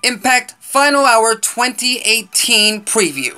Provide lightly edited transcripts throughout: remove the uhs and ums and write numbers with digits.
Impact Final Hour 2018 Preview.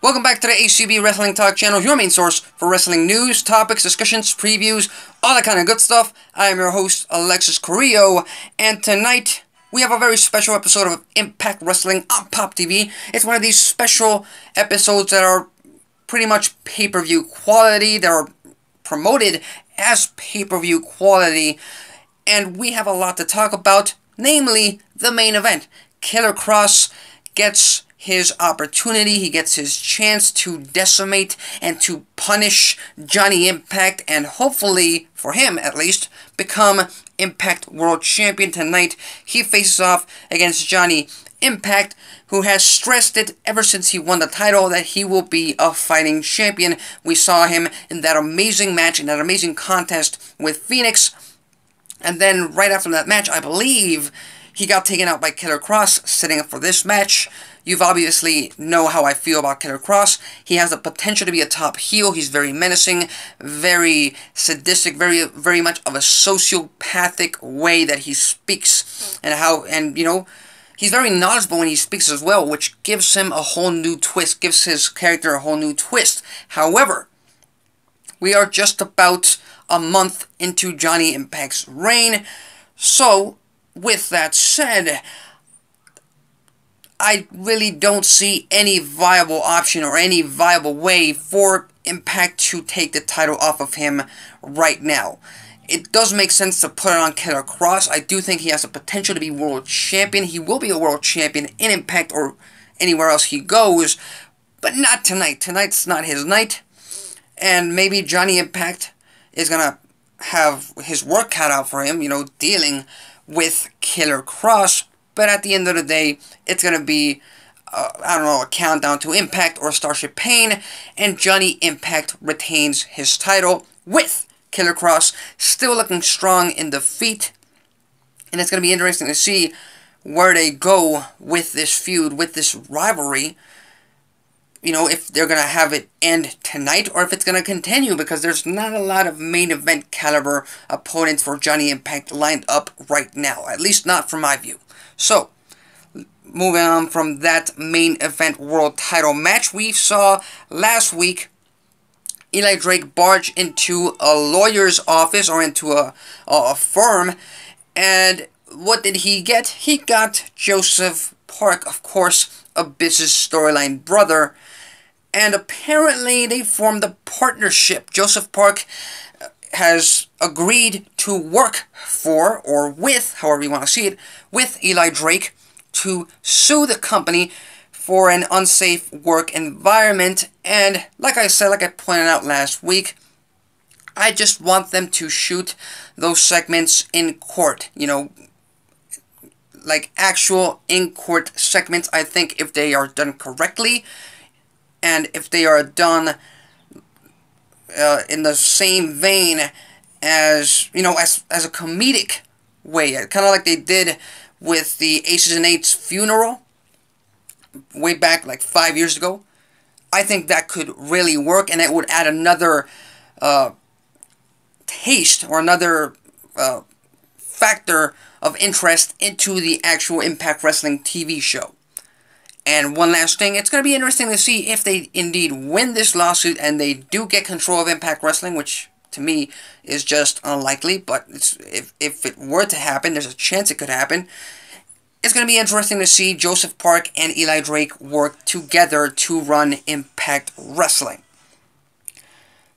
Welcome back to the ACB Wrestling Talk channel, your main source for wrestling news, topics, discussions, previews, all that kind of good stuff. I am your host, Alexis Carrillo, and tonight we have a very special episode of Impact Wrestling on Pop TV. It's one of these special episodes that are pretty much pay-per-view quality. They're promoted as pay-per-view quality, and we have a lot to talk about, namely the main event. Killer Kross gets his opportunity, he gets his chance to decimate and to punish Johnny Impact, and hopefully, for him at least, become Impact World Champion tonight. He faces off against Johnny Impact, who has stressed it ever since he won the title that he will be a fighting champion. We saw him in that amazing match, in that amazing contest with Phoenix, and then right after that match, I believe, he got taken out by Killer Kross, setting up for this match. You've obviously know how I feel about Killer Kross. He has the potential to be a top heel. He's very menacing, very sadistic, very much of a sociopathic way that he speaks, and you know, he's very knowledgeable when he speaks as well, which gives him a whole new twist, gives his character a whole new twist. However, we are just about a month into Johnny Impact's reign, so with that said, I really don't see any viable option or any viable way for Impact to take the title off of him right now. It does make sense to put it on Killer Kross. I do think he has the potential to be world champion. He will be a world champion in Impact or anywhere else he goes, but not tonight. Tonight's not his night, and maybe Johnny Impact is going to have his work cut out for him, you know, dealing with Killer Kross. But at the end of the day, it's going to be, I don't know, a countdown to Impact or Starship Pain, and Johnny Impact retains his title with Killer Kross still looking strong in defeat. And it's going to be interesting to see where they go with this feud, with this rivalry. You know, if they're going to have it end tonight or if it's going to continue, because there's not a lot of main event caliber opponents for Johnny Impact lined up right now, at least not from my view. So, moving on from that main event world title match, we saw last week Eli Drake barge into a lawyer's office or into a firm, and what did he get? He got Joseph Park, of course, Abyss's storyline brother, and apparently they formed a partnership. Joseph Park has agreed to work for, or with, however you want to see it, with Eli Drake to sue the company for an unsafe work environment. And like I said, like I pointed out last week, I just want them to shoot those segments in court, you know, like actual in-court segments. I think if they are done correctly, and if they are done in the same vein as, you know, as a comedic way, kind of like they did with the Aces and Eights funeral way back like 5 years ago, I think that could really work, and it would add another taste or another factor of interest into the actual Impact Wrestling TV show. And one last thing, it's going to be interesting to see if they indeed win this lawsuit and they do get control of Impact Wrestling, which to me is just unlikely, but if it were to happen, there's a chance it could happen. It's going to be interesting to see Joseph Park and Eli Drake work together to run Impact Wrestling.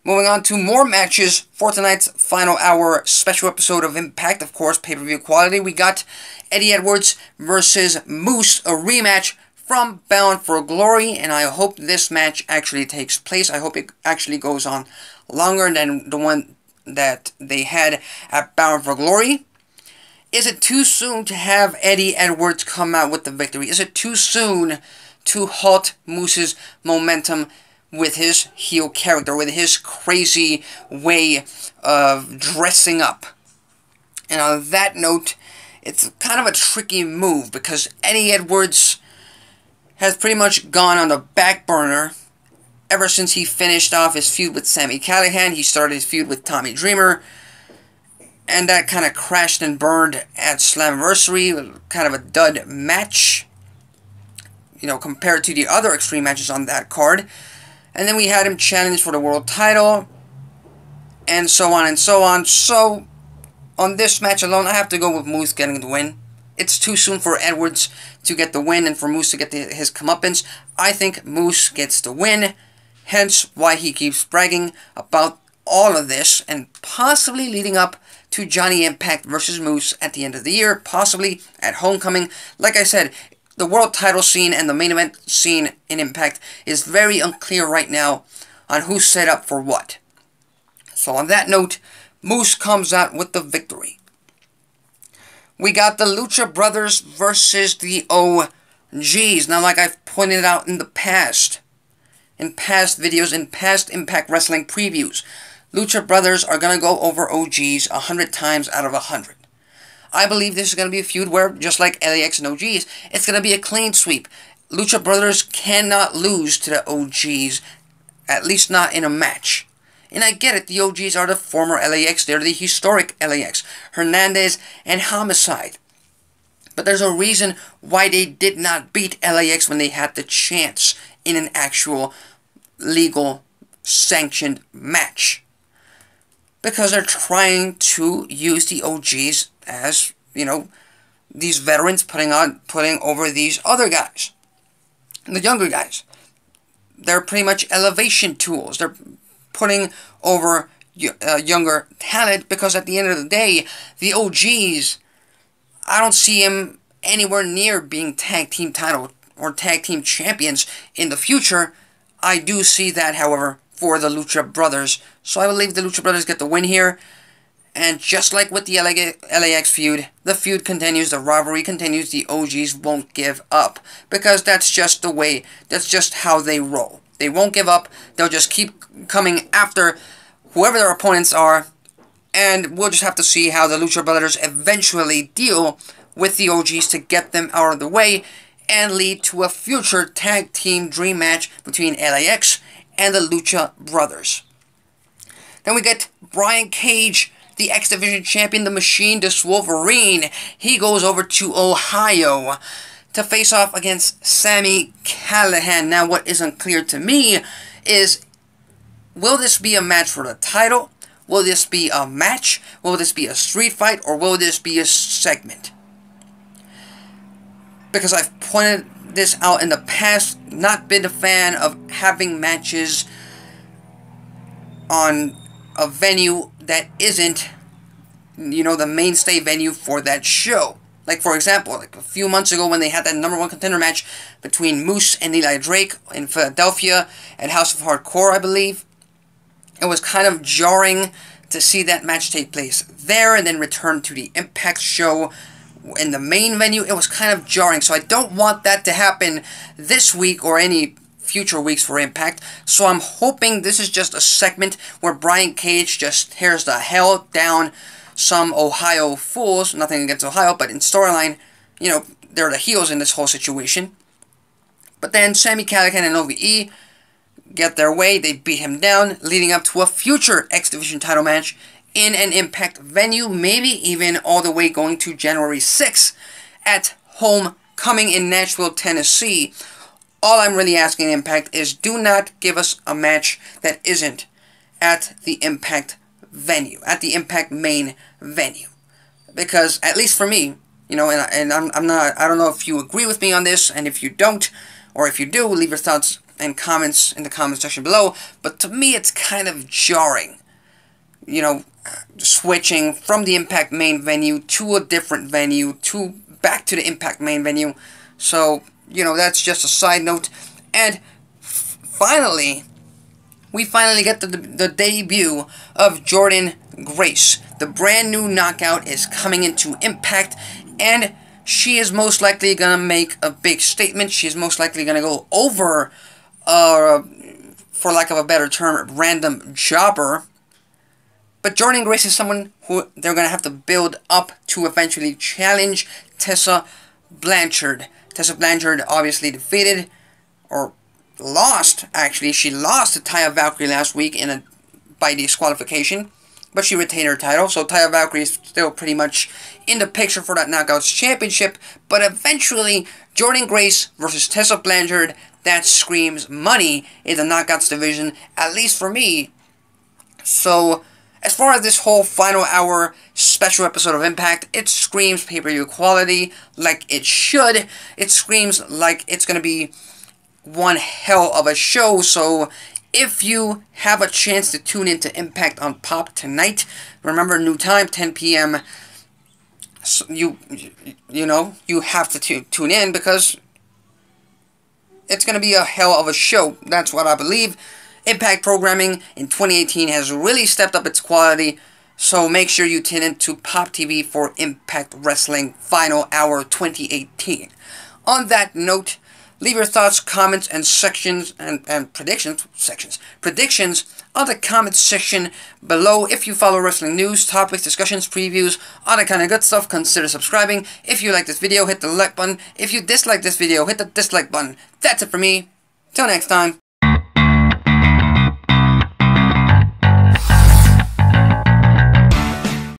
Moving on to more matches for tonight's Final Hour special episode of Impact, of course, pay-per-view quality. We got Eddie Edwards versus Moose, a rematch from Bound for Glory, and I hope this match actually takes place. I hope it actually goes on longer than the one that they had at Bound for Glory. Is it too soon to have Eddie Edwards come out with the victory? Is it too soon to halt Moose's momentum with his heel character, with his crazy way of dressing up? And on that note, it's kind of a tricky move because Eddie Edwards has pretty much gone on the back burner ever since he finished off his feud with Sami Callihan. He started his feud with Tommy Dreamer, and that kind of crashed and burned at Slammiversary. Kind of a dud match, you know, compared to the other Extreme matches on that card. And then we had him challenge for the world title, and so on and so on. So, on this match alone, I have to go with Moose getting the win. It's too soon for Edwards to get the win and for Moose to get his comeuppance. I think Moose gets the win, hence why he keeps bragging about all of this, and possibly leading up to Johnny Impact versus Moose at the end of the year, possibly at Homecoming. Like I said, the world title scene and the main event scene in Impact is very unclear right now on who's set up for what. So on that note, Moose comes out with the victory. We got the Lucha Brothers versus the OGs. Now, like I've pointed out in the past, in past videos, in past Impact Wrestling previews, Lucha Brothers are going to go over OGs 100 times out of 100. I believe this is going to be a feud where, just like LAX and OGs, it's going to be a clean sweep. Lucha Brothers cannot lose to the OGs, at least not in a match. And I get it, the OGs are the former LAX, they're the historic LAX, Hernandez and Homicide. But there's a reason why they did not beat LAX when they had the chance in an actual legal sanctioned match. Because they're trying to use the OGs as, you know, these veterans putting over these other guys, the younger guys. They're pretty much elevation tools. They're putting over younger talent, because at the end of the day, the OGs, I don't see him anywhere near being tag team title or tag team champions in the future. I do see that, however, for the Lucha Brothers. So I believe the Lucha Brothers get the win here. And just like with the LAX feud, the feud continues, the rivalry continues, the OGs won't give up. Because that's just the way, that's just how they roll. They won't give up, they'll just keep coming after whoever their opponents are. And we'll just have to see how the Lucha Brothers eventually deal with the OGs to get them out of the way and lead to a future tag team dream match between LAX and the Lucha Brothers. Then we get Brian Cage, the X Division champion, the Machine, the Wolverine. He goes over to Ohio to face off against Sami Callihan. Now, what isn't clear to me is, will this be a match for the title? Will this be a match? Will this be a street fight? Or will this be a segment? Because I've pointed this out in the past, not been a fan of having matches on a venue that isn't, you know, the mainstay venue for that show. Like, for example, like a few months ago when they had that #1 contender match between Moose and Eli Drake in Philadelphia at House of Hardcore, I believe. It was kind of jarring to see that match take place there and then return to the Impact show in the main venue. It was kind of jarring, so I don't want that to happen this week or any future weeks for Impact. So I'm hoping this is just a segment where Brian Cage just tears the hell down some Ohio fools. Nothing against Ohio, but in storyline, you know, they're the heels in this whole situation. But then Sami Callihan and OVE get their way. They beat him down, leading up to a future X Division title match in an Impact venue, maybe even all the way going to January 6th at Homecoming in Nashville, Tennessee. All I'm really asking Impact is, do not give us a match that isn't at the Impact venue, at the Impact main venue. Because, at least for me, you know, and I'm not, I don't know if you agree with me on this, and if you don't, or if you do, leave your thoughts and comments in the comment section below. But to me, it's kind of jarring, you know, switching from the Impact main venue to a different venue, back to the Impact main venue. So, you know, that's just a side note. And finally, we finally get the debut of Jordynne Grace. The brand new Knockout is coming into Impact, and she is most likely going to make a big statement. She is most likely going to go over, for lack of a better term, random jobber. But Jordynne Grace is someone who they're going to have to build up to eventually challenge Tessa Blanchard. Tessa Blanchard obviously defeated, or lost, actually. She lost to Taya Valkyrie last week by disqualification, but she retained her title, so Taya Valkyrie is still pretty much in the picture for that Knockouts Championship, but eventually, Jordynne Grace versus Tessa Blanchard, that screams money in the Knockouts division, at least for me. So, as far as this whole final hour special episode of Impact, it screams pay-per-view quality, like it should. It screams like it's going to be one hell of a show, so if you have a chance to tune into Impact on Pop tonight, remember, new time, 10 p.m., so you have to tune in, because it's going to be a hell of a show. That's what I believe. Impact programming in 2018 has really stepped up its quality, so make sure you tune in to Pop TV for Impact Wrestling Final Hour 2018. On that note, leave your thoughts, comments, and predictions on the comments section below. If you follow wrestling news, topics, discussions, previews, all that kind of good stuff, consider subscribing. If you like this video, hit the like button. If you dislike this video, hit the dislike button. That's it for me. Till next time.